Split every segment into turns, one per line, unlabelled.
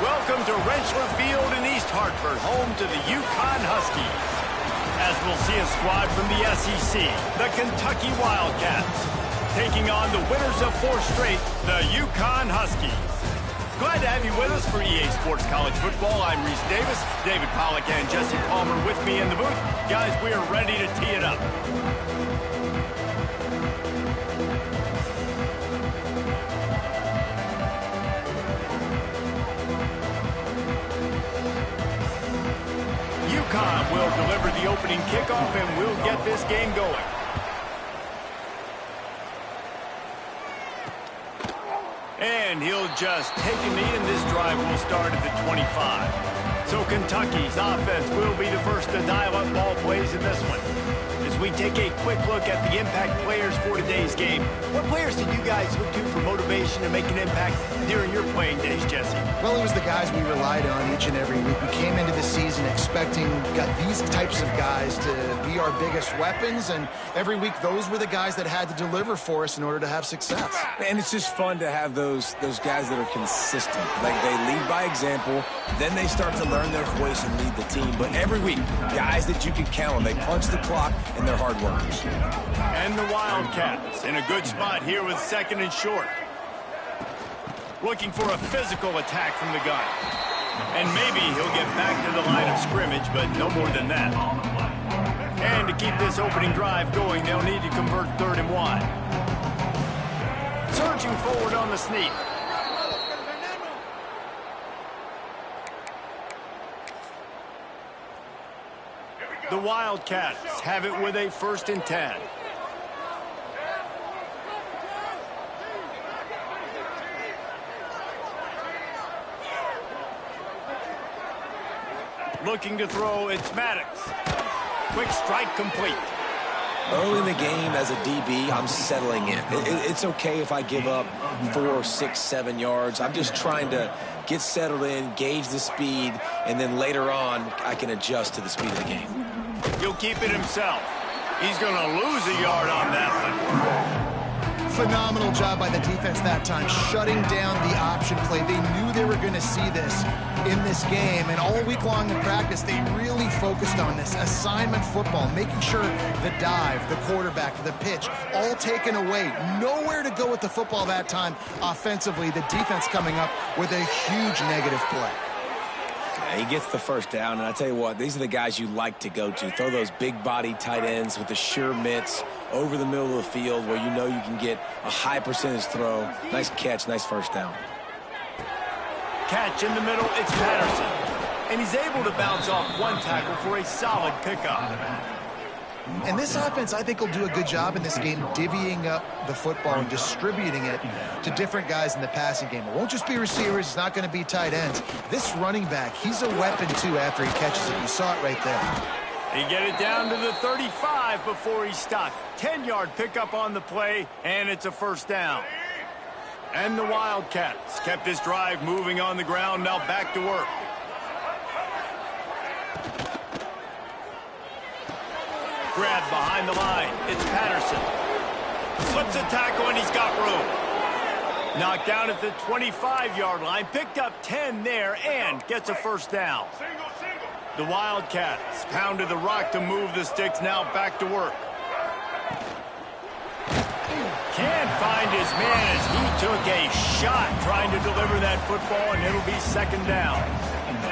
Welcome to Rentschler Field in East Hartford, home to the UConn Huskies. As we'll see a squad from the SEC, the Kentucky Wildcats, taking on the winners of 4 straight, the UConn Huskies. Glad to have you with us for EA Sports College Football. I'm Reese Davis, David Pollack and Jesse Palmer with me in the booth. Guys, we are ready to tee it up. UConn will deliver the opening kickoff and we'll get this game going. And he'll just take a knee, and this drive will start at the 25. So Kentucky's offense will be the first to dial up ball plays in this one. As we take a quick look at the impact players for today's game, what players did you guys look to for motivation and make an impact during your playing days, Jesse?
Well, it was the guys we relied on each and every week. We came into the season expecting these types of guys to be our biggest weapons, and every week those were the guys that had to deliver for us in order to have success.
And it's just fun to have those guys that are consistent. Like, they lead by example, then they start to learn their voice and lead the team. But every week, guys that you can count on, they punch the clock, and they're hard workers.
And the Wildcats in a good spot here with 2nd and short. Looking for a physical attack from the gun. And maybe he'll get back to the line of scrimmage, but no more than that. And to keep this opening drive going, they'll need to convert 3rd and 1. Surging forward on the sneak. The Wildcats have it with a 1st and 10. Looking to throw, it's Maddox. Quick strike complete.
Early in the game as a DB, I'm settling in. It's okay if I give up 4, 6, 7 yards. I'm just trying to get settled in, gauge the speed, and then later on, I can adjust to the speed of the game.
He'll keep it himself. He's going to lose a yard on that one.
Phenomenal job by the defense that time, shutting down the option play. They knew they were going to see this in this game, and all week long in practice, they really focused on this assignment football, making sure the dive, the quarterback, the pitch, all taken away. Nowhere to go with the football that time offensively. The defense coming up with a huge negative play.
He gets the 1st down, and I tell you what, these are the guys you like to go to. Throw those big body tight ends with the sure mitts over the middle of the field where you know you can get a high percentage throw. Nice catch, nice 1st down.
Catch in the middle, it's Patterson. And he's able to bounce off 1 tackle for a solid pickup.
And this offense, I think, will do a good job in this game divvying up the football and distributing it to different guys in the passing game. It won't just be receivers. It's not going to be tight ends. This running back, he's a weapon, too, after he catches it. You saw it right there.
They get it down to the 35 before he's stopped. 10-yard pickup on the play, and it's a 1st down. And the Wildcats kept this drive moving on the ground. Now back to work. Grab behind the line. It's Patterson. Slips a tackle, and he's got room. Knocked down at the 25-yard line. Picked up 10 there and gets a 1st down. The Wildcats pounded the rock to move the sticks. Now back to work. Can't find his man as he took a shot trying to deliver that football, and it'll be 2nd down.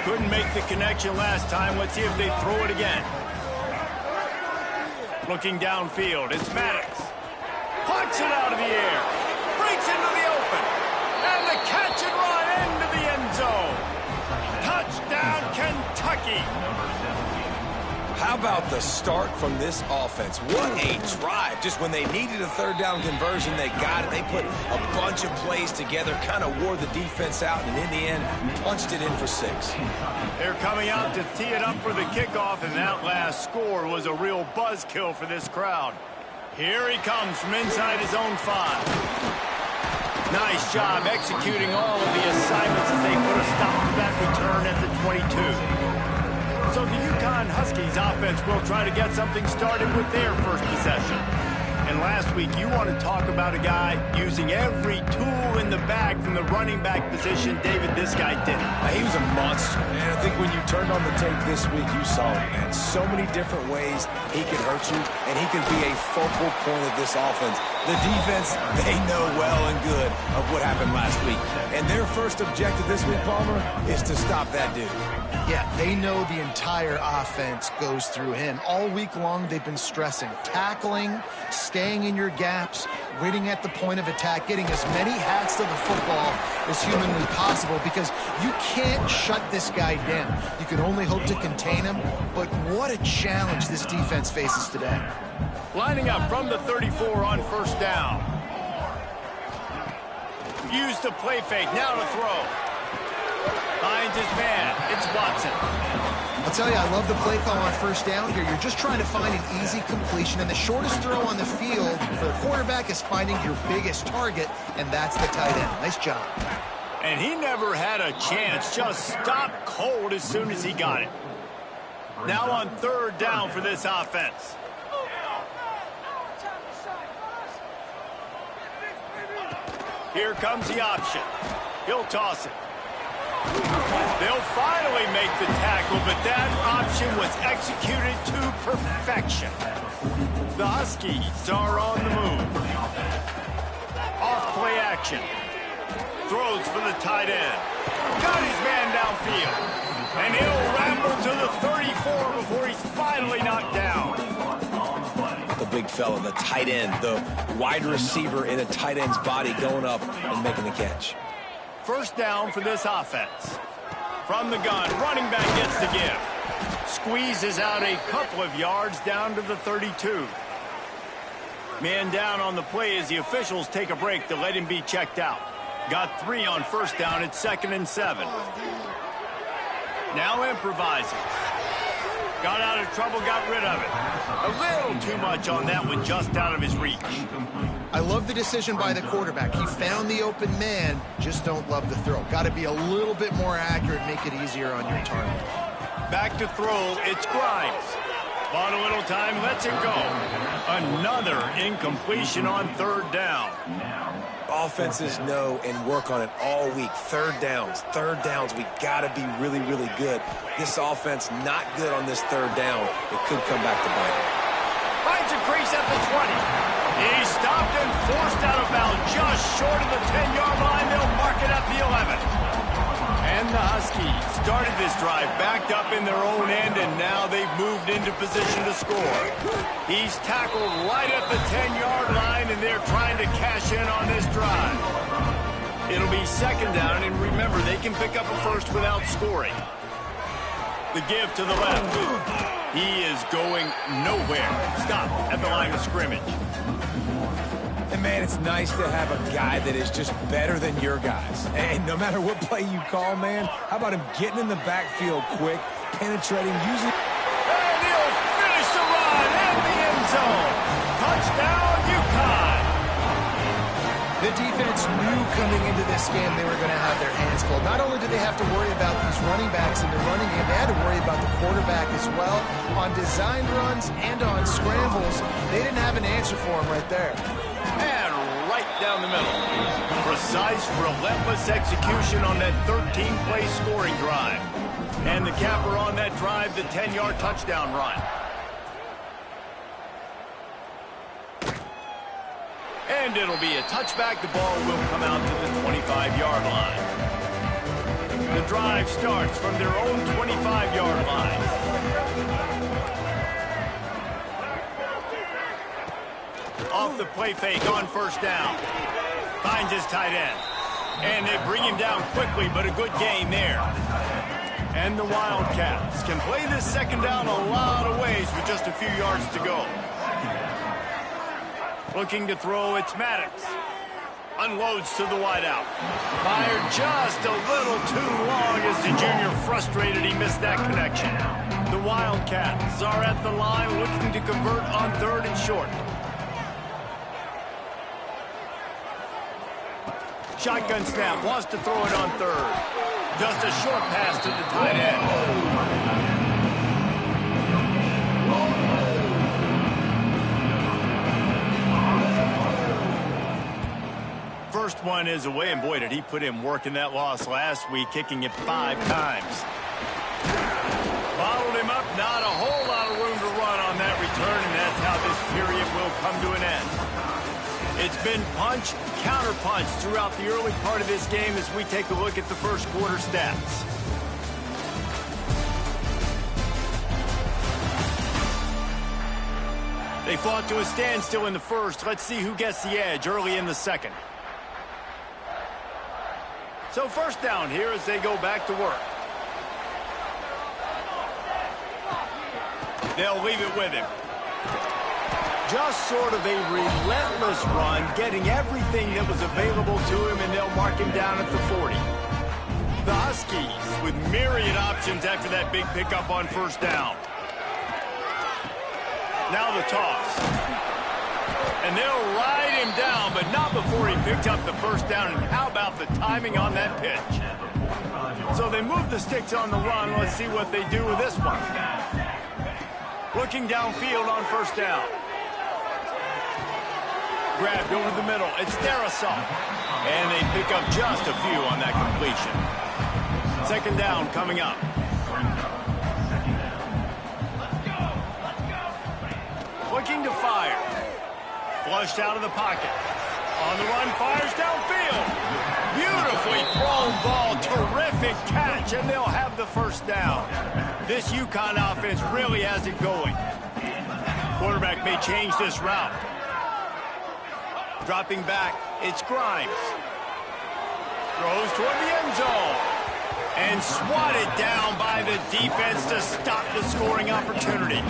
Couldn't make the connection last time. Let's see if they throw it again. Looking downfield, it's Maddox. Plucks it out of the air. Breaks into the open. And the catch and run into the end zone. Touchdown, Kentucky.
How about the start from this offense? What a drive. Just when they needed a 3rd down conversion, they got it. They put a bunch of plays together, kind of wore the defense out, and in the end, punched it in for 6.
They're coming out to tee it up for the kickoff, and that last score was a real buzzkill for this crowd. Here he comes from inside his own 5. Nice job executing all of the assignments as they put a stop to that return at the 22. So the UConn Huskies offense will try to get something started with their 1st possession. And last week, you want to talk about a guy using every tool in the bag impact from the running back position, David, this guy didn't.
He was a monster, and I think when you turned on the tape this week, you saw it, man. So many different ways he could hurt you, and he could be a focal point of this offense. The defense, they know well and good of what happened last week. And their first objective this week, Palmer, is to stop that dude.
Yeah, they know the entire offense goes through him. All week long, they've been stressing tackling, staying in your gaps, waiting at the point of attack, getting as many hats to the football as humanly possible, because you can't shut this guy down. You can only hope to contain him, but what a challenge this defense faces today.
Lining up from the 34 on first down. Use the play fake, now to throw. Finds his man, it's Watson.
I'll tell you, I love the play call on first down here. You're just trying to find an easy completion, and the shortest throw on the field for the quarterback is finding your biggest target, and that's the tight end. Nice job.
And he never had a chance, just stopped cold as soon as he got it. Now on third down for this offense. Here comes the option. He'll toss it. They'll finally make the tackle, but that option was executed to perfection. The Huskies are on the move. Off play action. Throws for the tight end. Got his man downfield. And he'll ramble to the 34 before he's finally knocked down.
The big fella, the tight end, the wide receiver in a tight end's body going up and making the catch.
First down for this offense. From the gun, running back gets the give. Squeezes out a couple of yards down to the 32. Man down on the play as the officials take a break to let him be checked out. Got 3 on first down at 2nd and 7. Now improvising. Got out of trouble, got rid of it. A little too much on that one, just out of his reach.
I love the decision by the quarterback. He found the open man, just don't love the throw. Got to be a little bit more accurate, make it easier on your target.
Back to throw, it's Grimes. Bought a little time, lets it go. Another incompletion on third down.
Offenses know and work on it all week. Third downs, we got to be really, really good. This offense not good on this third down. It could come back to bite him.
Finds a crease at the 20. He's stopped and forced out of bounds just short of the 10-yard line. They'll mark it at the 11. And the Huskies started this drive backed up in their own end, and now they've moved into position to score. He's tackled right at the 10-yard line, and they're trying to cash in on this drive. It'll be second down, and remember, they can pick up a first without scoring. The give to the left. He is going nowhere. Stop at the line of scrimmage.
And, man, it's nice to have a guy that is just better than your guys. And no matter what play you call, man, how about him getting in the backfield quick, penetrating, using...
And he'll finish the run in the end zone. Touchdown, UConn.
The defense knew coming into this game they were going to have their hands full. Not only did they have to worry about these running backs in the running game, they had to worry about the quarterback as well. On designed runs and on scrambles, they didn't have an answer for him right there.
And right down the middle. Precise, relentless execution on that 13-play scoring drive. And the capper on that drive, the 10-yard touchdown run. And it'll be a touchback. The ball will come out to the 25-yard line. The drive starts from their own 25-yard line. Off the play fake on first down. Finds his tight end. And they bring him down quickly, but a good gain there. And the Wildcats can play this second down a lot of ways with just a few yards to go. Looking to throw, it's Maddox. Unloads to the wideout. Fired just a little too long as the junior frustrated he missed that connection. The Wildcats are at the line looking to convert on third and short. Shotgun snap, wants to throw it on third. Just a short pass to the tight end. first one is away, and boy, did he put in work in that loss last week, kicking it 5 times. Bottled him up, not a whole lot of room to run on that return, and that's how this period will come to an end. It's been punch, counter punch throughout the early part of this game as we take a look at the first quarter stats. They fought to a standstill in the first. Let's see who gets the edge early in the second. So first down here as they go back to work. They'll leave it with him. Just sort of a relentless run, getting everything that was available to him, and they'll mark him down at the 40. The Huskies with myriad options after that big pickup on first down. Now the toss. And they'll ride him down, but not before he picked up the first down. And how about the timing on that pitch? So they move the sticks on the run. Let's see what they do with this one. Looking downfield on first down. Grabbed over the middle. It's Dynasty. And they pick up just a few on that completion. Second down coming up. Looking to fire. Flushed out of the pocket. On the run, fires downfield. Beautifully thrown ball. Terrific catch, and they'll have the first down. This UConn offense really has it going. Quarterback may change this route. Dropping back, it's Grimes. Throws toward the end zone. And swatted down by the defense to stop the scoring opportunity.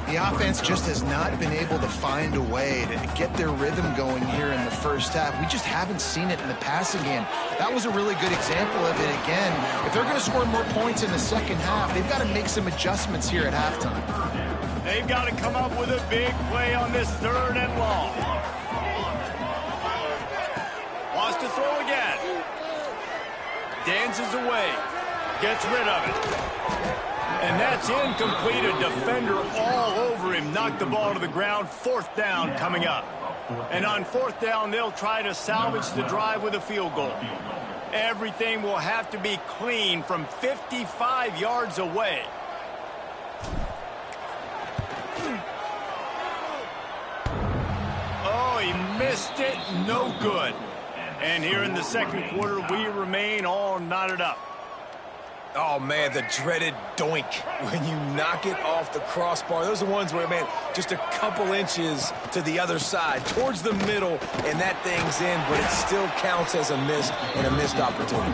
The offense just has not been able to find a way to get their rhythm going here in the first half. We just haven't seen it in the passing game. That was a really good example of it again. If they're going to score more points in the second half, they've got to make some adjustments here at halftime.
They've got to come up with a big play on this third and long. Wants to throw again. Dances away. Gets rid of it. And that's incomplete. A defender all over him. Knocked the ball to the ground. Fourth down coming up. And on fourth down, they'll try to salvage the drive with a field goal. Everything will have to be clean from 55 yards away. Oh, he missed it. No good. And here in the second quarter, we remain all knotted up.
Oh, man, the dreaded doink when you knock it off the crossbar. Those are the ones where, man, just a couple inches to the other side, towards the middle, and that thing's in, but it still counts as a missed opportunity.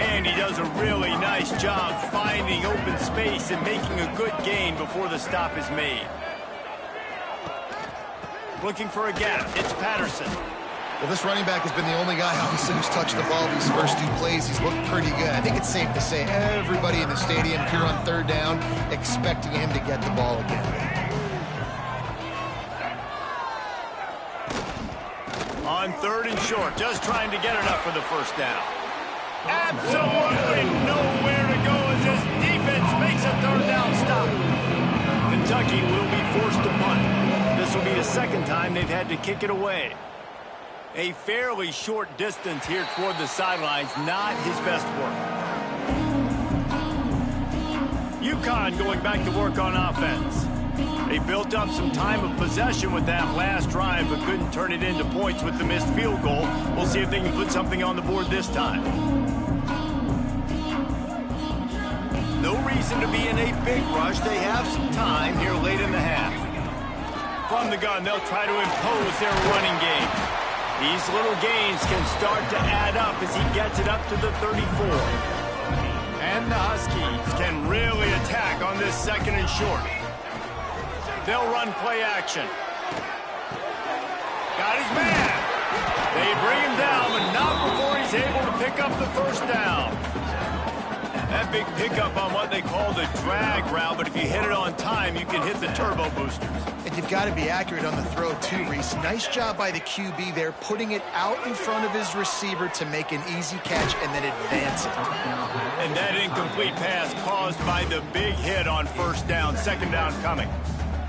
And he does a really nice job finding open space and making a good gain before the stop is made. Looking for a gap. It's Patterson.
Well, this running back has been the only guy, obviously, who's touched the ball these first 2 plays. He's looked pretty good. I think it's safe to say everybody in the stadium here on third down expecting him to get the ball again.
On third and short, just trying to get enough for the first down. Absolutely nowhere to go as this defense makes a third down stop. Kentucky will be forced to punt. This will be the second time they've had to kick it away. A fairly short distance here toward the sidelines, not his best work. UConn going back to work on offense. They built up some time of possession with that last drive, but couldn't turn it into points with the missed field goal. We'll see if they can put something on the board this time. No reason to be in a big rush. They have some time here late in the half. From the gun, they'll try to impose their running game. These little gains can start to add up as he gets it up to the 34. And the Huskies can really attack on this second and short. They'll run play action. Got his man. They bring him down, but not before he's able to pick up the first down. That big pickup on what they call the drag route, but if you hit it on time, you can hit the turbo boosters.
And you've got to be accurate on the throw, too, Reese. Nice job by the QB there, putting it out in front of his receiver to make an easy catch and then advance it.
And that incomplete pass caused by the big hit on first down. Second down coming.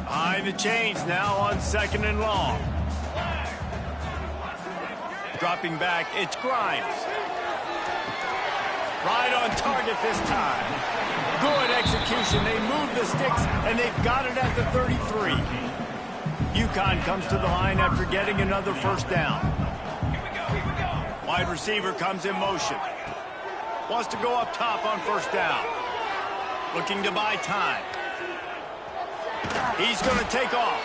Behind the chains now on second and long. Dropping back, it's Grimes. Right on target this time. Good execution. They move the sticks, and they've got it at the 33. UConn comes to the line after getting another first down. Wide receiver comes in motion. Wants to go up top on first down. Looking to buy time. He's going to take off.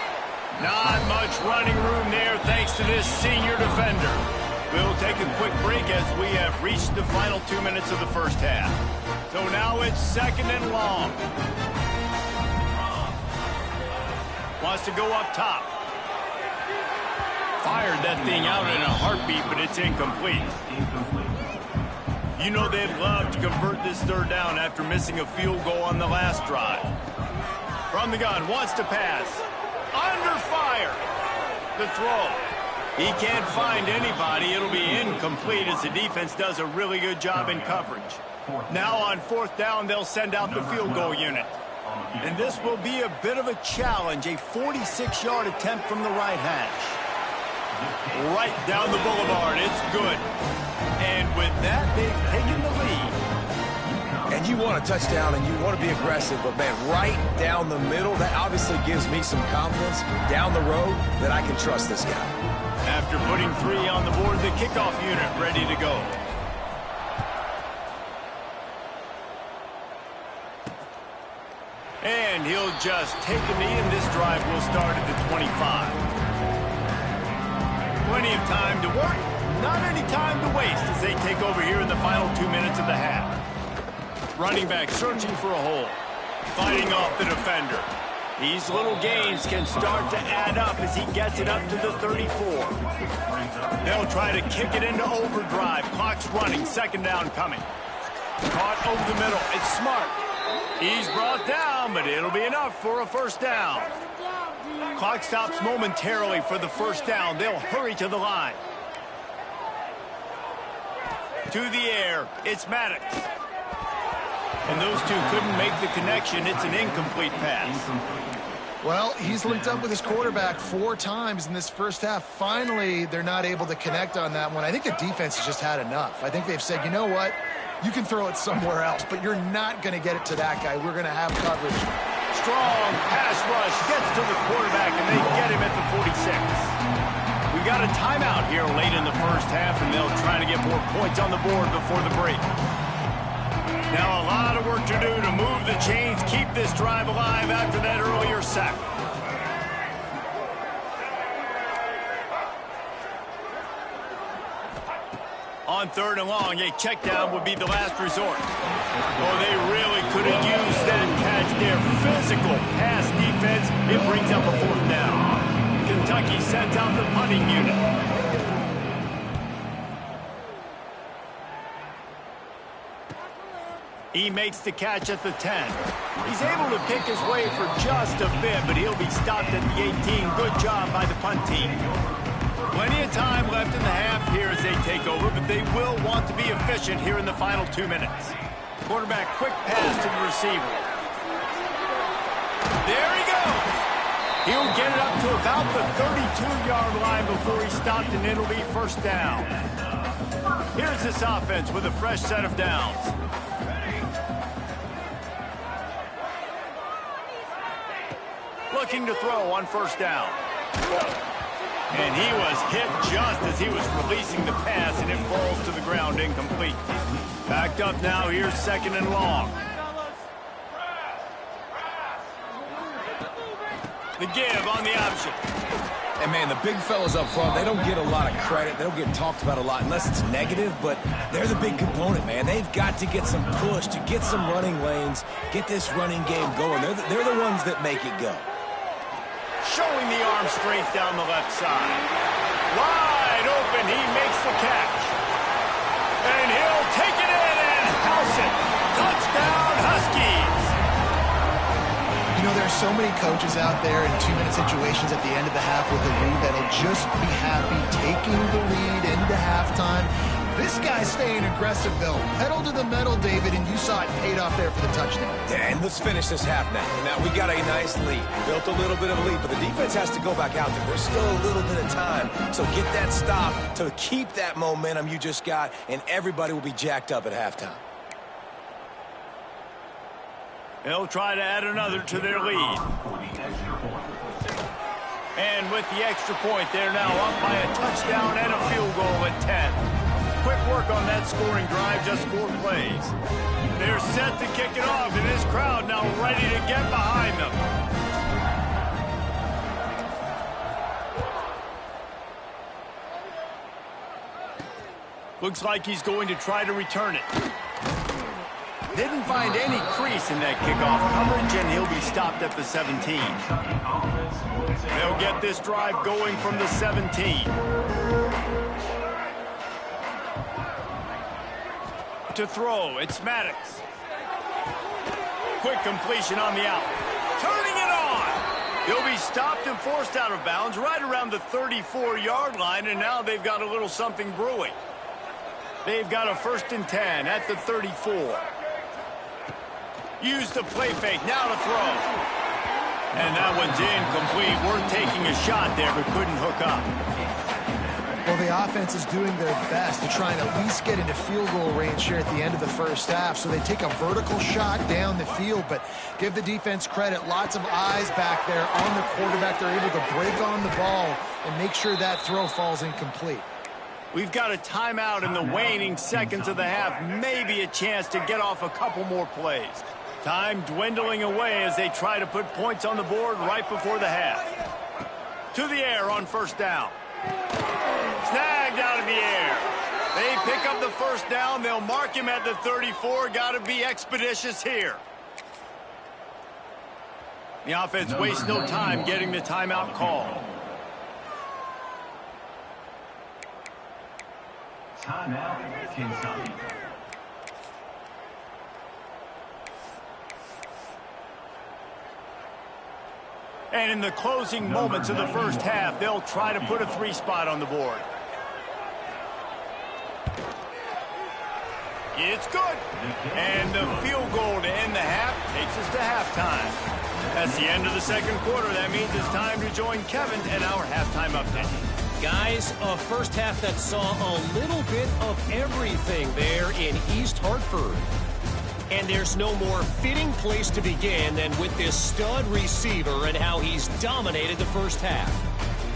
Not much running room there thanks to this senior defender. We'll take a quick break as we have reached the final 2 minutes of the first half. So now it's second and long. Wants to go up top. Fired that thing out in a heartbeat, but it's incomplete. You know they'd love to convert this third down after missing a field goal on the last drive. From the gun, wants to pass. Under fire. The throw. He can't find anybody. It'll be incomplete as the defense does a really good job in coverage. Now on fourth down, they'll send out the field goal unit. And this will be a bit of a challenge, a 46-yard attempt from the right hash. Right down the boulevard. It's good. And with that, they've taken the lead.
And you want a touchdown and you want to be aggressive, but man, right down the middle, that obviously gives me some confidence down the road that I can trust this guy.
After putting 3 on the board, the kickoff unit ready to go. And he'll just take a knee, and this drive will start at the 25. Plenty of time to work, not any time to waste as they take over here in the final 2 minutes of the half. Running back searching for a hole. Fighting off the defender. These little gains can start to add up as he gets it up to the 34. They'll try to kick it into overdrive. Clock's running. Second down coming. Caught over the middle. It's smart. He's brought down, but it'll be enough for a first down. Clock stops momentarily for the first down. They'll hurry to the line. To the air. It's Maddox. And those two couldn't make the connection. It's an incomplete pass.
Well, he's linked up with his quarterback 4 times in this first half. Finally, they're not able to connect on that one. I think the defense has just had enough. I think they've said, you know what? You can throw it somewhere else, but you're not going to get it to that guy. We're going to have coverage.
Strong pass rush gets to the quarterback, and they get him at the 46. We got a timeout here late in the first half, and they'll try to get more points on the board before the break. Now a lot of work to do to move the chains, keep this drive alive after that earlier sack. On third and long, a check down would be the last resort. Oh, they really could have used that catch there. Physical pass defense. It brings up a fourth down. Kentucky sends out the punting unit. He makes the catch at the 10. He's able to pick his way for just a bit, but he'll be stopped at the 18. Good job by the punt team. Plenty of time left in the half here as they take over, but they will want to be efficient here in the final 2 minutes. Quarterback, quick pass to the receiver. There he goes. He'll get it up to about the 32-yard line before he's stopped, and it'll be first down. Here's this offense with a fresh set of downs. Looking to throw on first down. And he was hit just as he was releasing the pass, and it falls to the ground incomplete. Backed up now, here's second and long. The give on the option.
And man, the big fellas up front, they don't get a lot of credit. They don't get talked about a lot unless it's negative, but they're the big component, man. They've got to get some push, to get some running lanes, get this running game going. They're the ones that make it go.
Showing the arm strength down the left side. Wide open, he makes the catch. And he'll take it in and house it. Touchdown, Huskies.
You know, there's so many coaches out there in 2-minute situations at the end of the half with the lead that'll just be happy taking the lead into halftime, This guy's staying aggressive, though. Pedal to the metal, David, and you saw it paid off there for the touchdown.
And let's finish this half now. Now, we got a nice lead. Built a little bit of a lead, but the defense has to go back out there. There's still a little bit of time. So get that stop to keep that momentum you just got, and everybody will be jacked up at halftime.
They'll try to add another to their lead. And with the extra point, they're now up by a touchdown and a field goal at 10. Quick work on that scoring drive, just 4 plays. They're set to kick it off, and this crowd now ready to get behind them. Looks like he's going to try to return it. Didn't find any crease in that kickoff coverage, and he'll be stopped at the 17. They'll get this drive going from the 17. To throw, it's Maddox. Quick completion on the out. Turning it on! He'll be stopped and forced out of bounds right around the 34-yard line, and now they've got a little something brewing. They've got a 1st and 10 at the 34. Use the play fake, now to throw. And that one's incomplete. Worth taking a shot there, but couldn't hook up.
Well, the offense is doing their best to try and at least get into field goal range here at the end of the first half. So they take a vertical shot down the field, but give the defense credit. Lots of eyes back there on the quarterback. They're able to break on the ball and make sure that throw falls incomplete.
We've got a timeout in the waning seconds of the half. Maybe a chance to get off a couple more plays. Time dwindling away as they try to put points on the board right before the half. To the air on 1st down. Snagged out of the air. They pick up the 1st down. They'll mark him at the 34. Got to be expeditious here. The offense wastes no time getting the timeout call.
Timeout, Kentucky.
And in the closing moments of the first half, they'll try to put a 3 spot on the board. It's good. And the field goal to end the half takes us to halftime. That's the end of the 2nd quarter. That means it's time to join Kevin and our halftime update.
Guys, a first half that saw a little bit of everything there in East Hartford. And there's no more fitting place to begin than with this stud receiver and how he's dominated the first half.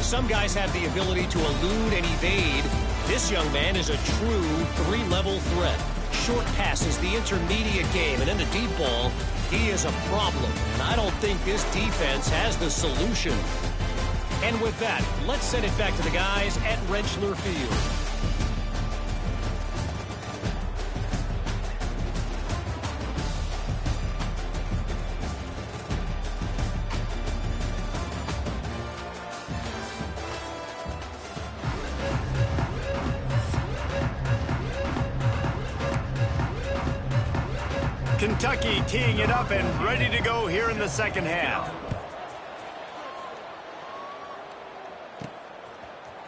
Some guys have the ability to elude and evade. This young man is a true 3-level threat. Short passes, the intermediate game, and in the deep ball, he is a problem. And I don't think this defense has the solution. And with that, let's send it back to the guys at Rentschler Field.
Kentucky teeing it up and ready to go here in the 2nd half.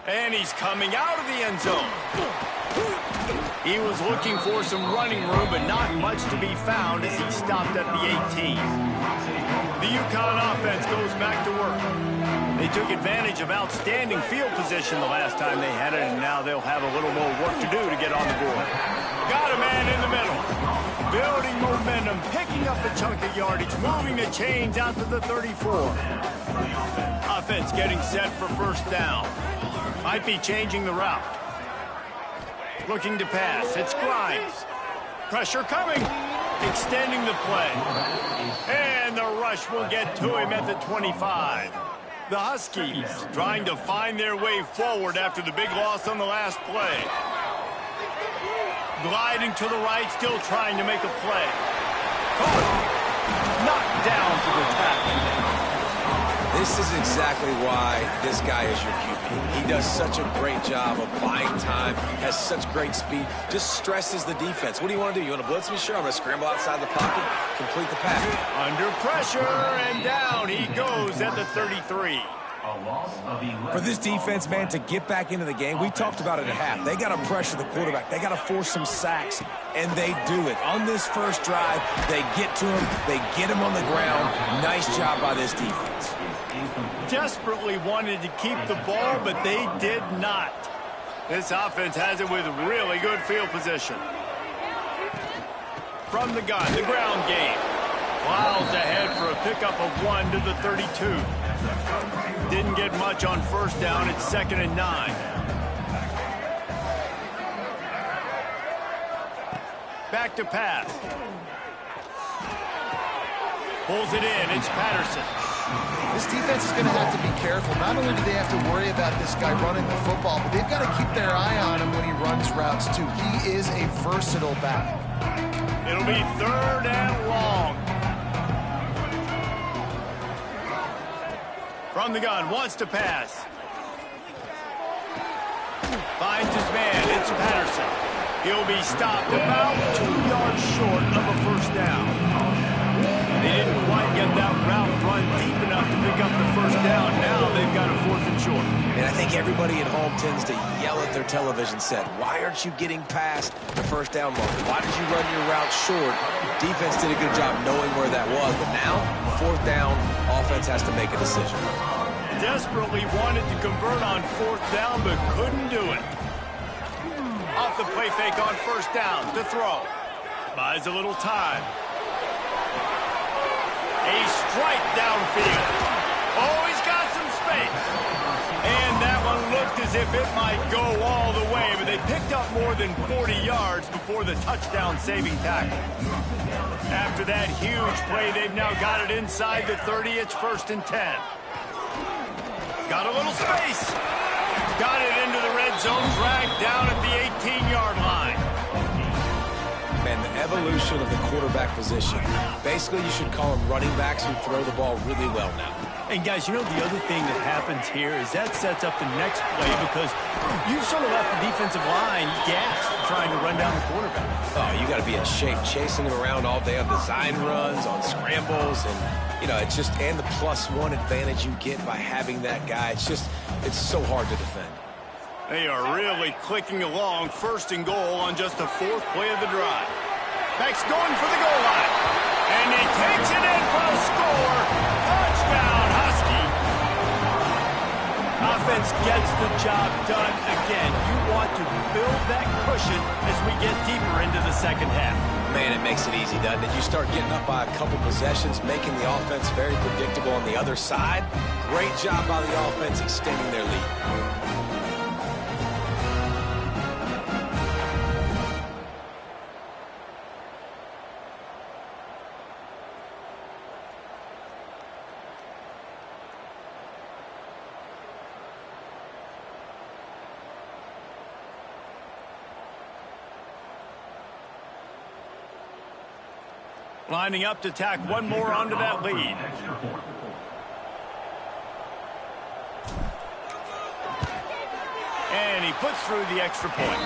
And he's coming out of the end zone. He was looking for some running room, but not much to be found as he stopped at the 18. The UConn offense goes back to work. They took advantage of outstanding field position the last time they had it, and now they'll have a little more work to do to get on the board. Got a man in the middle. Building momentum, picking up a chunk of yardage, moving the chains out to the 34. Offense getting set for 1st down. Might be changing the route. Looking to pass. It's Grimes. Pressure coming. Extending the play. And the rush will get to him at the 25. The Huskies trying to find their way forward after the big loss on the last play. Gliding to the right, still trying to make a play. Knocked down for the tackle.
This is exactly why this guy is your QB. He does such a great job of buying time, has such great speed, just stresses the defense. What do you want to do? You want to blitz me? Sure, I'm going to scramble outside the pocket, complete the pass.
Under pressure, and down he goes at the 33.
A loss of 11.
For this defense, man, to get back into the game, we talked about it at half. They got to pressure the quarterback. They got to force some sacks, and they do it. On this first drive, they get to him. They get him on the ground. Nice job by this defense.
Desperately wanted to keep the ball, but they did not. This offense has it with really good field position. From the gun, the ground game. Plows ahead for a pickup of 1 to the 32. Didn't get much on first down. It's 2nd and 9. Back to pass. Pulls it in. It's Patterson.
This defense is going to have to be careful. Not only do they have to worry about this guy running the football, but they've got to keep their eye on him when he runs routes, too. He is a versatile back.
It'll be 3rd and long. From the gun, wants to pass. Finds his man. It's Patterson. He'll be stopped about 2 yards short of a first down. They didn't quite get that route run deep enough to pick up the first down. Now they've got a 4th and short.
And I think everybody at home tends to yell at their television set. Why aren't you getting past the first down mark? Why did you run your route short? Defense did a good job knowing where that was. But now, 4th down, offense has to make a decision.
Desperately wanted to convert on 4th down, but couldn't do it. Off the play fake on first down to throw. Buys a little time. A strike downfield. Oh, he's got some space. And that one looked as if it might go all the way, but they picked up more than 40 yards before the touchdown-saving tackle. After that huge play, they've now got it inside the 30. It's 1st and 10. Got a little space. Got it into the red zone, dragged down at the 18-yard line.
Man, the evolution of the quarterback position. Basically, you should call them running backs who throw the ball really well now.
And guys, you know the other thing that happens here is that sets up the next play because you've sort of left the defensive line gassed trying to run down the quarterback.
Oh, you got to be in shape, chasing him around all day on design runs, on scrambles, and you know, it's just, and the +1 advantage you get by having that guy. It's so hard to defend.
They are really clicking along. 1st and goal on just the 4th play of the drive. Beck's going for the goal line. And he takes it in for a score. Touchdown, Husky. Offense gets the job done again. You want to build that cushion as we get deeper into the second half.
Man, it makes it easy, doesn't it? You start getting up by a couple possessions, making the offense very predictable on the other side. Great job by the offense extending their lead.
Lining up to tack one more onto that lead. And he puts through the extra point.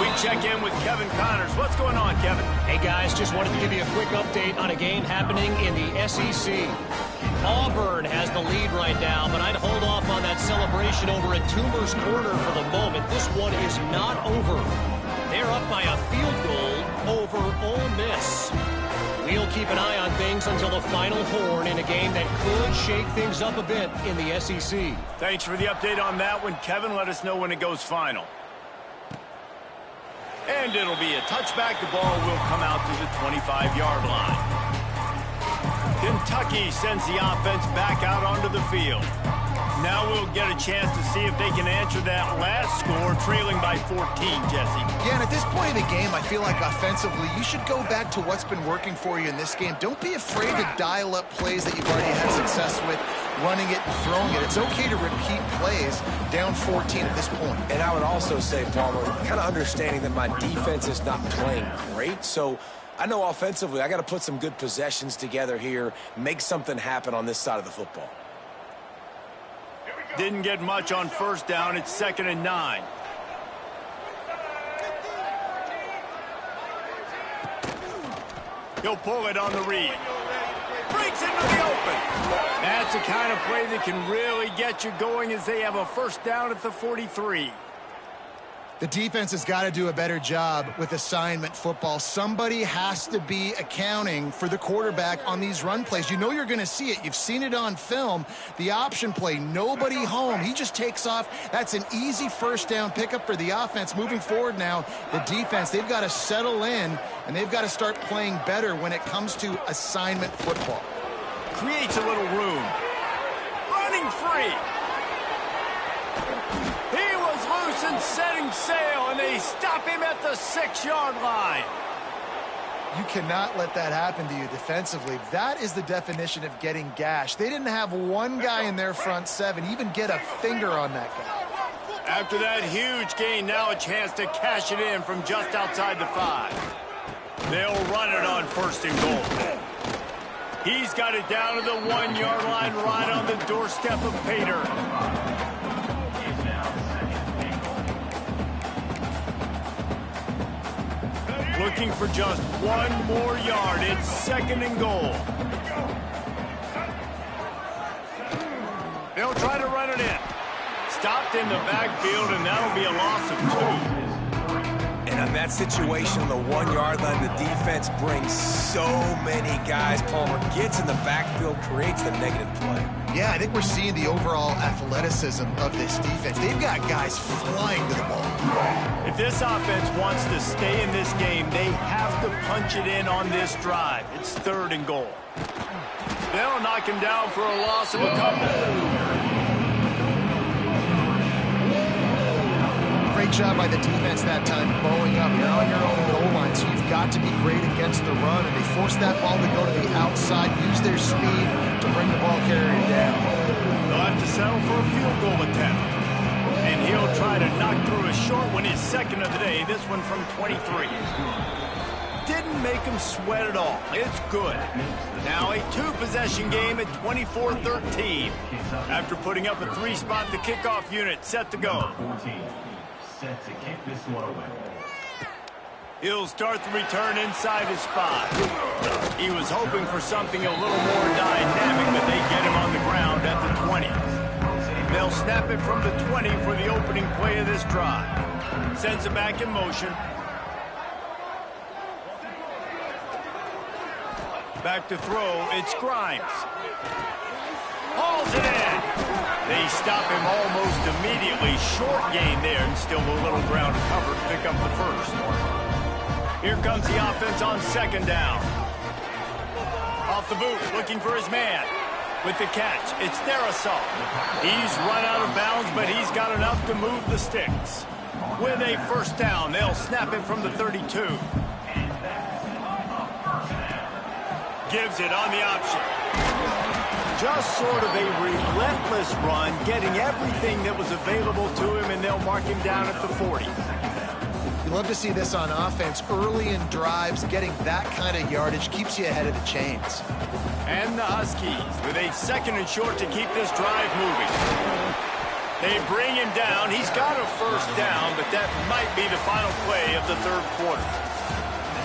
We check in with Kevin Connors. What's going on, Kevin?
Hey, guys, just wanted to give you a quick update on a game happening in the SEC. Auburn has the lead right now, but I'd hold off on that celebration over at Toomer's Corner for the moment. This one is not over. They're up by a field goal over Ole Miss. We'll keep an eye on things until the final horn in a game that could shake things up a bit in the SEC.
Thanks for the update on that one, Kevin. Let us know when it goes final. And it'll be a touchback. The ball will come out to the 25-yard line. Kentucky sends the offense back out onto the field. Now we'll get a chance to see if they can answer that last score, trailing by 14, Jesse.
Yeah, and at this point in the game, I feel like offensively, you should go back to what's been working for you in this game. Don't be afraid to dial up plays that you've already had success with, running it and throwing it. It's okay to repeat plays down 14 at this point.
And I would also say, Palmer, kind of understanding that my defense is not playing great, so I know offensively I got to put some good possessions together here, make something happen on this side of the football.
Didn't get much on first down. It's 2nd and 9. He'll pull it on the read. Breaks into the open
open.
That's the kind of play that can really get you going as they have a first down at the 43.
The defense has got to do a better job with assignment football. Somebody has to be accounting for the quarterback on these run plays. You know you're going to see it. You've seen it on film. The option play, nobody home. He just takes off. That's an easy first down pickup for the offense. Moving forward now, the defense, they've got to settle in, and they've got to start playing better when it comes to assignment football.
Creates a little room. Running free. He was loose and setting sail, and they stop him at the 6-yard line.
You cannot let that happen to you defensively. That is the definition of getting gashed. They didn't have one guy in their front seven even get a finger on that guy.
After that huge gain, now a chance to cash it in from just outside the 5. They'll run it on 1st and goal. He's got it down to the 1-yard line right on the doorstep of Pater. Looking for just one more yard. It's 2nd and goal. They'll try to run it in. Stopped in the backfield, and that'll be a loss of 2.
And in that situation, on the 1-yard line, the defense brings so many guys. Palmer gets in the backfield, creates the negative play.
Yeah, I think we're seeing the overall athleticism of this defense. They've got guys flying to the ball.
If this offense wants to stay in this game, they have to punch it in on this drive. It's 3rd and goal. They'll knock him down for a loss of a couple.
Great job by the defense that time, bowling up. You're on your own goal line, so you've got to be great against the run, and they force that ball to go to the outside, use their speed to bring the ball carrier down.
They'll have to settle for a field goal attempt, and he'll try to knock through a short one, his 2nd of the day, this one from 23. Didn't make him sweat at all. It's good. Now a 2-possession game at 24-13. After putting up a 3-spot, the kickoff unit set to go.
Set to kick this one away.
He'll start the return inside his spot. He was hoping for something a little more dynamic, but they get him on the ground at the 20. They'll snap it from the 20 for the opening play of this drive. Sends it back in motion. Back to throw, it's Grimes. Hauls it in. They stop him almost immediately. Short gain there, and still a little ground to cover to pick up the 1st. Here comes the offense on 2nd down. Off the boot, looking for his man. With the catch, it's Dynasty. He's run out of bounds, but he's got enough to move the sticks. With a 1st down, they'll snap it from the 32. Gives it on the option. Just sort of a relentless run, getting everything that was available to him, and they'll mark him down at the 40.
You love to see this on offense. Early in drives, getting that kind of yardage keeps you ahead of the chains.
And the Huskies with a 2nd and short to keep this drive moving. They bring him down. He's got a 1st down, but that might be the final play of the 3rd quarter.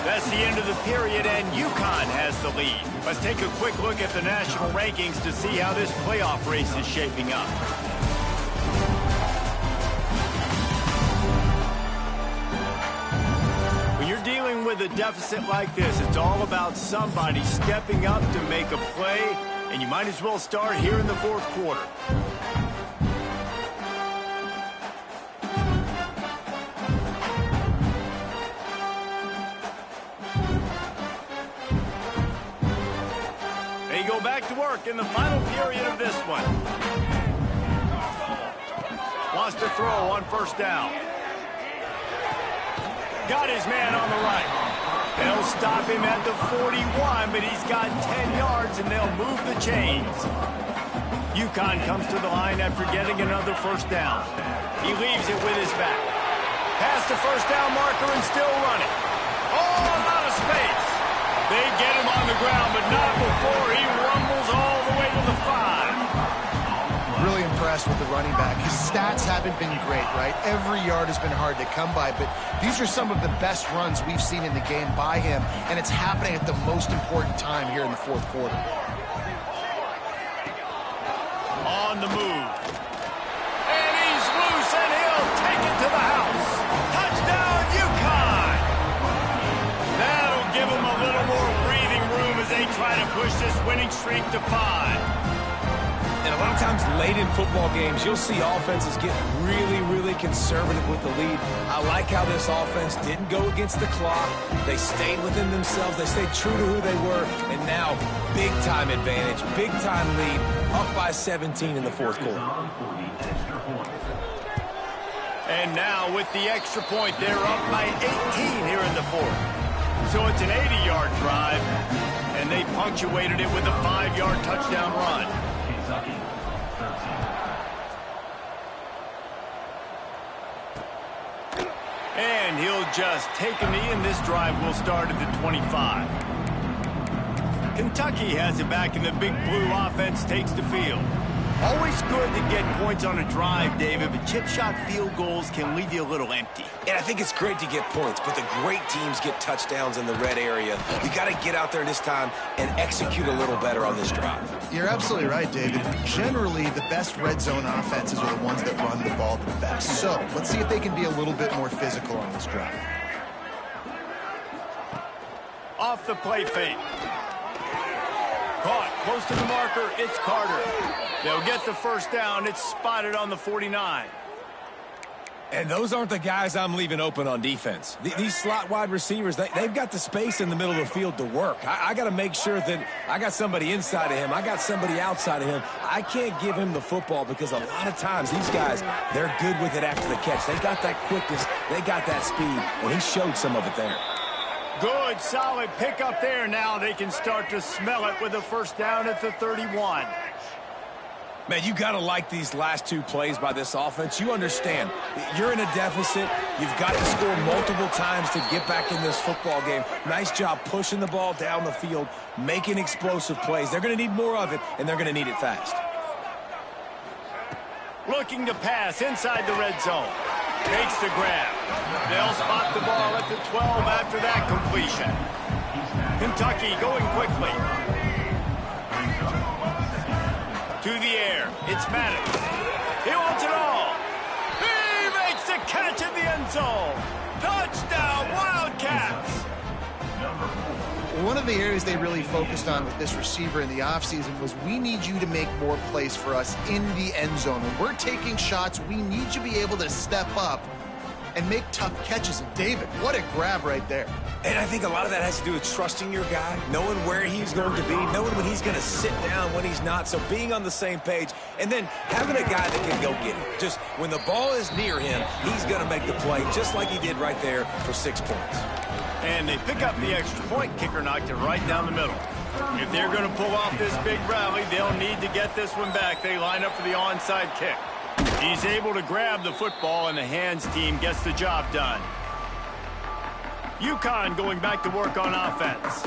That's the end of the period, and UConn has the lead. Let's take a quick look at the national rankings to see how this playoff race is shaping up. When you're dealing with a deficit like this, it's all about somebody stepping up to make a play, and you might as well start here in the 4th quarter. Back to work in the final period of this one. Wants to throw on 1st down. Got his man on the right. They'll stop him at the 41, but he's got 10 yards, and they'll move the chains. UConn comes to the line after getting another 1st down. He leaves it with his back. Past the 1st down marker and still running. Oh, a lot of space. They get him on the ground, but not before he rumbles all the way to the 5.
Really impressed with the running back. His stats haven't been great, right? Every yard has been hard to come by, but these are some of the best runs we've seen in the game by him, and it's happening at the most important time here in the 4th quarter.
on the move. And he's loose, and he'll take it to the house. Touchdown, UConn! That'll give them a little more breathing room as they try to push this winning streak to 5.
And a lot of times late in football games, you'll see offenses get really, really conservative with the lead. I like how this offense didn't go against the clock. They stayed within themselves. They stayed true to who they were. And now, big-time advantage, big-time lead, up by 17 in the fourth quarter.
And now with the extra point, they're up by 18 here in the fourth. So it's an 80-yard drive, and they punctuated it with a 5-yard touchdown run. And he'll just take a knee, and this drive will start at the 25. Kentucky has it back, and the big blue offense takes the field. Always good to get points on a drive, David, but chip shot field goals can leave you a little empty.
And I think it's great to get points, but the great teams get touchdowns in the red area. You got to get out there this time and execute a little better on this drive.
You're absolutely right, David. Generally, the best red zone offenses are the ones that run the ball the best. So let's see if they can be a little bit more physical on this drive.
Off the play fake. Caught close to the marker. It's Carter. They'll get the first down. It's spotted on the 49.
And those aren't the guys I'm leaving open on defense. These slot wide receivers, they've got the space in the middle of the field to work. I got to make sure that I got somebody inside of him. I got somebody outside of him. I can't give him the football because a lot of times these guys, they're good with it after the catch. They got that quickness. They got that speed, and he showed some of it there.
Good, solid pick up there. Now they can start to smell it with a first down at the 31.
Man, you got to like these last two plays by this offense. You understand, you're in a deficit. You've got to score multiple times to get back in this football game. Nice job pushing the ball down the field, making explosive plays. They're going to need more of it, and they're going to need it fast.
Looking to pass inside the red zone. Makes the grab. They'll spot the ball at the 12 after that completion. Kentucky going quickly. To the air. It's Maddox. He wants it all. He makes the catch in the end zone. Touchdown, Wildcats.
One of the areas they really focused on with this receiver in the offseason was we need you to make more plays for us in the end zone. When we're taking shots, we need you to be able to step up and make tough catches. And David, what a grab right there.
And I think a lot of that has to do with trusting your guy, knowing where he's going to be, knowing when he's going to sit down, when he's not. So being on the same page, and then having a guy that can go get it. Just when the ball is near him, he's going to make the play, just like he did right there for 6 points.
And they pick up the extra point. Kicker knocked it right down the middle. If they're going to pull off this big rally, they'll need to get this one back. They line up for the onside kick. He's able to grab the football, and the hands team gets the job done. UConn going back to work on offense.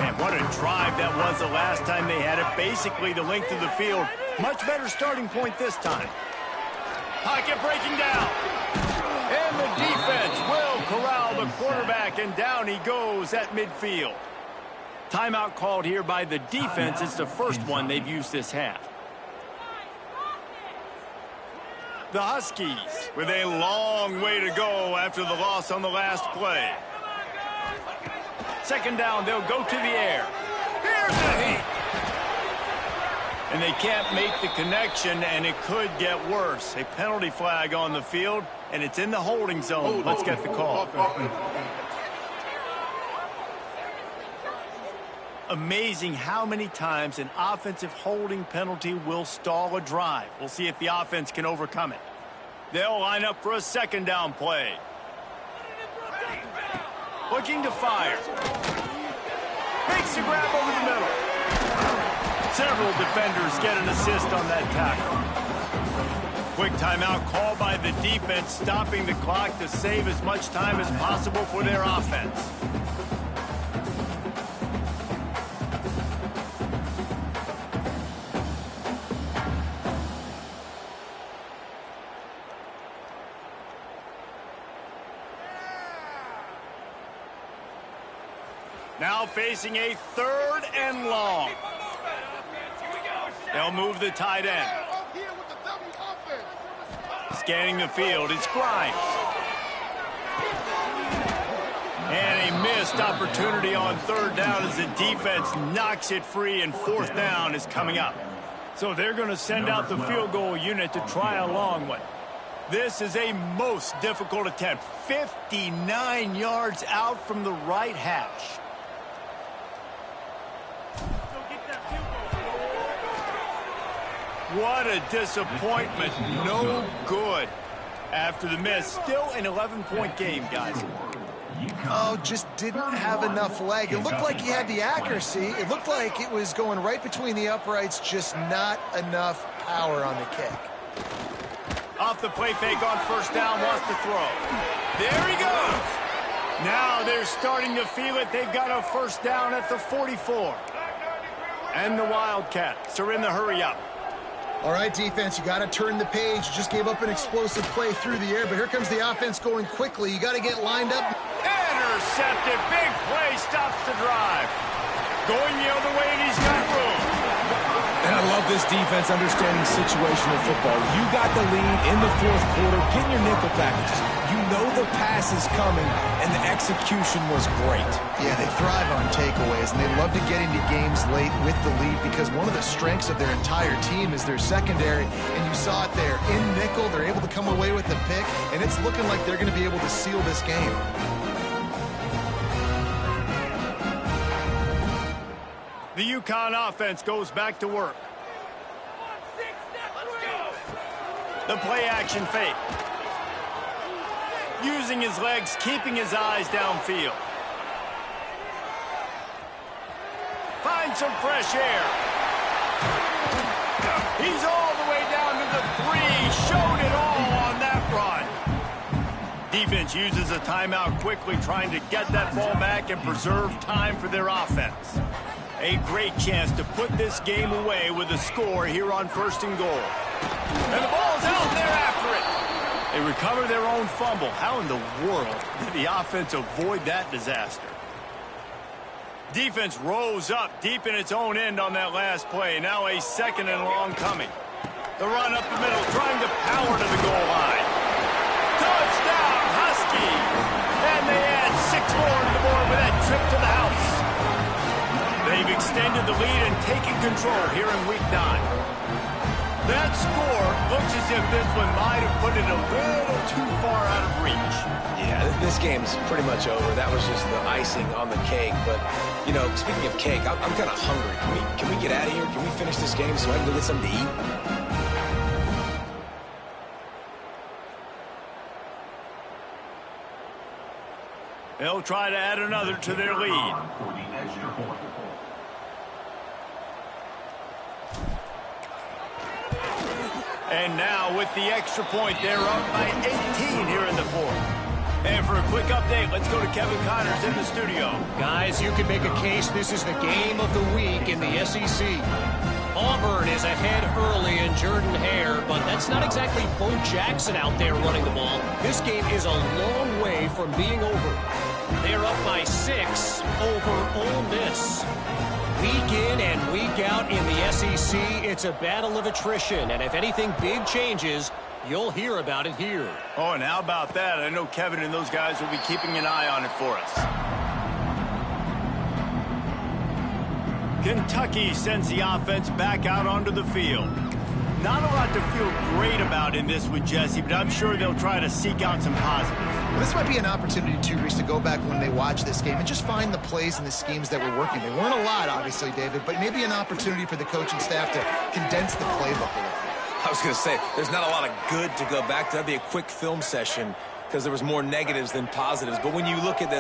And what a drive that was the last time they had it. Basically the length of the field. Much better starting point this time. Pocket breaking down. And the defense will corral the quarterback, and down he goes at midfield. Timeout called here by the defense. It's the first one they've used this half. The Huskies with a long way to go after the loss on the last play. Second down, they'll go to the air. Here's the heat. And they can't make the connection, and it could get worse. A penalty flag on the field, and it's in the holding zone. Let's get the call. Amazing how many times an offensive holding penalty will stall a drive. We'll see if the offense can overcome it. They'll line up for a second down play. Looking to fire. Makes the grab over the middle. Several defenders get an assist on that tackle. Quick timeout called by the defense, stopping the clock to save as much time as possible for their offense. Now facing a 3rd and long. They'll move the tight end. Scanning the field, it's Grimes. And a missed opportunity on third down as the defense knocks it free, and fourth down is coming up. So they're going to send out the field goal unit to try a long one. This is a most difficult attempt. 59 yards out from the right hash. What a disappointment. No good. After the miss, still an 11-point game, guys.
Oh, just didn't have enough leg. It looked like he had the accuracy. It looked like it was going right between the uprights, just not enough power on the kick.
Off the play fake on first down, wants to throw. There he goes. Now they're starting to feel it. They've got a first down at the 44. And the Wildcats are in the hurry up.
All right, defense, you got to turn the page. You just gave up an explosive play through the air, but here comes the offense going quickly. You got to get lined up.
Intercepted. Big play stops the drive. Going the other way, and he's got room.
And I love this defense understanding situational football. You got the lead in the fourth quarter. Get in your nickel packages. You know the pass is coming, and the execution was great.
Yeah, they thrive on takeaways, and they love to get into games late with the lead because one of the strengths of their entire team is their secondary, and you saw it there. In nickel, they're able to come away with the pick, and it's looking like they're going to be able to seal this game.
The UConn offense goes back to work. The play action fake. Using his legs, keeping his eyes downfield. Finds some fresh air. He's all the way down to the 3. Showed it all on that run. Defense uses a timeout quickly, trying to get that ball back and preserve time for their offense. A great chance to put this game away with a score here on 1st and goal. And the ball's out there after it. They recover their own fumble. How in the world did the offense avoid that disaster? Defense rose up deep in its own end on that last play. Now a 2nd and long coming. The run up the middle, trying to power to the goal line. Touchdown, Husky! And they add 6 more to the board with that trip to the house. They've extended the lead and taken control here in Week 9. That score looks as if this one might have put it a little too far out of reach.
Yeah, this game's pretty much over. That was just the icing on the cake. But, you know, speaking of cake, I'm kind of hungry. Can we get out of here? Can we finish this game so I can go get something to eat?
They'll try to add another to their lead.
For the extra point.
And now with the extra point, they're up by 18 here in the fourth. And for a quick update, let's go to Kevin Connors in the studio.
Guys, you can make a case this is the game of the week in the SEC. Auburn is ahead early in Jordan Hare, but that's not exactly Bo Jackson out there running the ball. This game is a long way from being over. They're up by 6 over Ole Miss. Week in and week out in the SEC, it's a battle of attrition, and if anything big changes, you'll hear about it here.
Oh, and how about that? I know Kevin and those guys will be keeping an eye on it for us. Kentucky sends the offense back out onto the field. Not a lot to feel great about in this with Jesse, but I'm sure they'll try to seek out some positives.
Well, this might be an opportunity, too, Reese, to go back when they watch this game and just find the plays and the schemes that were working. They weren't a lot, obviously, David, but maybe an opportunity for the coaching staff to condense the playbook a little.
I was going to say, there's not a lot of good to go back to. That'd be a quick film session because there was more negatives than positives. But when you look at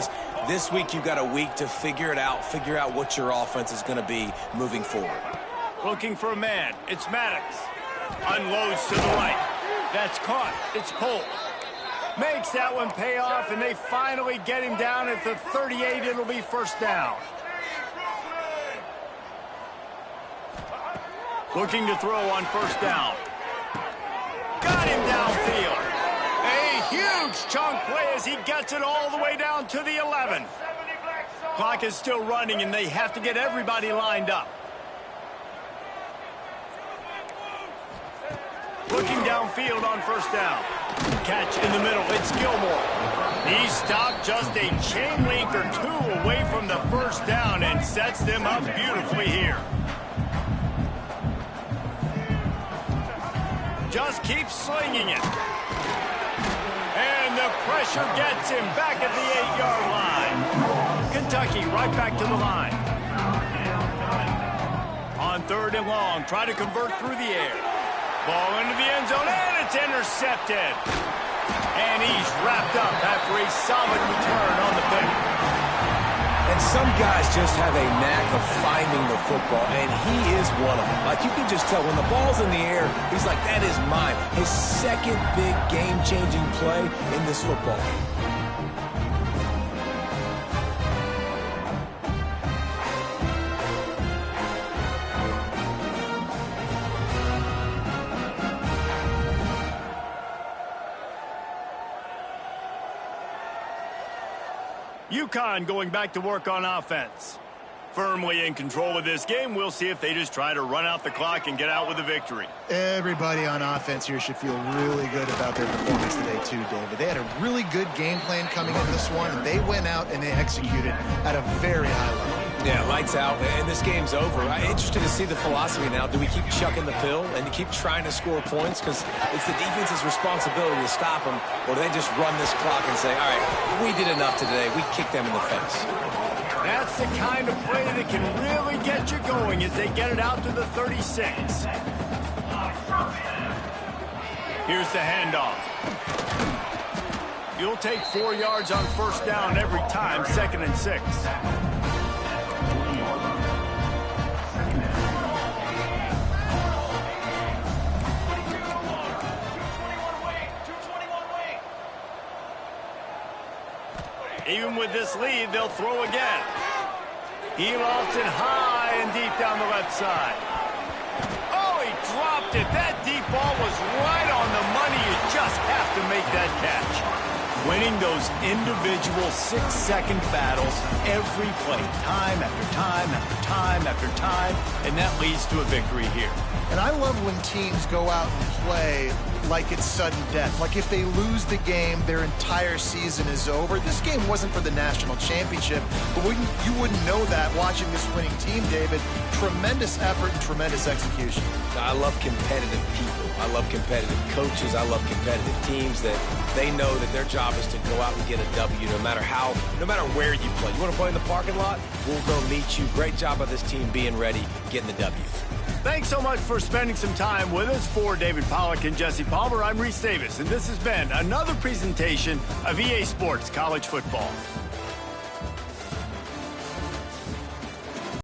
this week you've got a week to figure it out, figure out what your offense is going to be moving forward.
Looking for a man. It's Maddox. Unloads to the right. That's caught. It's pulled. Makes that one pay off, and they finally get him down at the 38. It'll be first down. Looking to throw on first down. Got him downfield. A huge chunk play as he gets it all the way down to the 11. Clock is still running, and they have to get everybody lined up. Looking downfield on first down. Catch in the middle. It's Gilmore. He stopped just a chain length or two away from the first down and sets them up beautifully here. Just keeps slinging it. And the pressure gets him back at the 8-yard line. Kentucky right back to the line. On 3rd and long, try to convert through the air. Ball into the end zone, and it's intercepted. And he's wrapped up after a solid return on the pick.
And some guys just have a knack of finding the football, and he is one of them. Like, you can just tell when the ball's in the air, he's like, that is mine. His second big game-changing play in this football game.
UConn going back to work on offense. Firmly in control of this game. We'll see if they just try to run out the clock and get out with a victory.
Everybody on offense here should feel really good about their performance today too, David. They had a really good game plan coming in this one, and they went out and they executed at a very high level.
Yeah, lights out, and this game's over. I'm interested to see the philosophy now. Do we keep chucking the pill and keep trying to score points? Because it's the defense's responsibility to stop them, or do they just run this clock and say, all right, we did enough today. We kicked them in the face.
That's the kind of play that can really get you going as they get it out to the 36. Here's the handoff. You'll take 4 yards on first down every time, 2nd and 6. Even with this lead, they'll throw again. He lofts it high and deep down the left side. Oh, he dropped it. That deep ball was right on the money. You just have to make that catch. Winning those individual 6-second battles every play, time after time after time after time, and that leads to a victory here.
And I love when teams go out and play like it's sudden death. Like if they lose the game, their entire season is over. This game wasn't for the national championship, but you wouldn't know that watching this winning team, David. Tremendous effort and tremendous execution.
I love competitive people. I love competitive coaches. I love competitive teams that they know that their job is to go out and get a W no matter where you play. You want to play in the parking lot? We'll go meet you. Great job by this team being ready, getting the W.
Thanks so much for spending some time with us. For David Pollack and Jesse Palmer, I'm Reese Davis, and this has been another presentation of EA Sports College Football.